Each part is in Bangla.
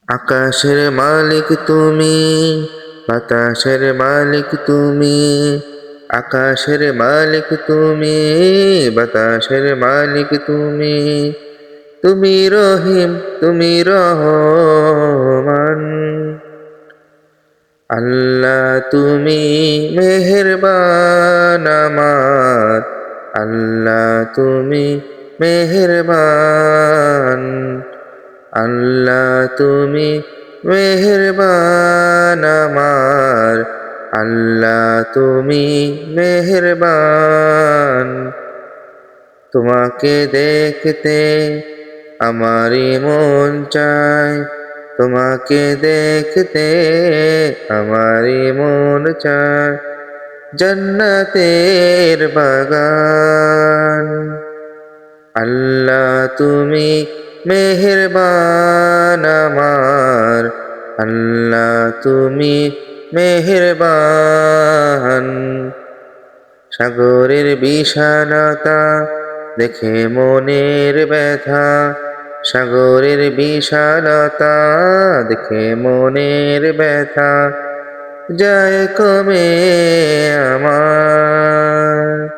আকাশের মালিক তুমি, বাতাসের মালিক তুমি। আকাশের মালিক তুমি, বাতাসের মালিক তুমি। তুমি রহিম, তুমি রহমান। আল্লাহ তুমি মেহেরবান আমার, আল্লাহ তুমি মেহেরবান। আল্লাহ তুমি মেহেরবান আমার, আল্লাহ তুমি মেহেরবান। তোমাকে দেখতে আমারই মন চায়, তোমাকে দেখতে আমারই মন চায়। জান্নাতের বাগান। আল্লাহ তুমি মেহেরবান আমার, আল্লাহ তুমি মেহেরবান। সাগরের বিশালতা দেখে মনের ব্যথা, সাগরের বিশালতা দেখে মনের ব্যথা যায় কমে আমার।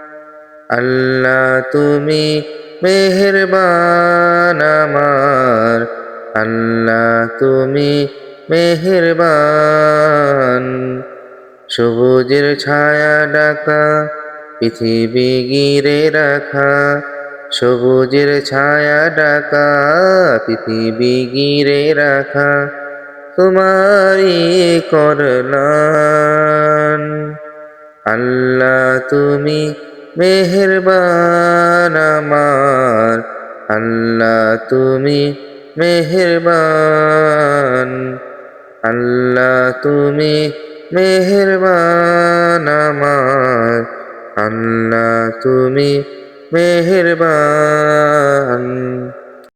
আল্লাহ তুমি মেহেরবান আমার, আল্লাহ তুমি মেহেরবান। সবুজের ছায়া ঢাকা পৃথিবী ঘিরে রাখা, সবুজের ছায়া ঢাকা পৃথিবী ঘিরে রাখা তোমারই করলাম। আল্লাহ তুমি মেহেরবান আমার, আল্লাহ তুমি মেহেরবান। আল্লাহ তুমি মেহেরবান আমার, আল্লাহ তুমি মেহেরবান।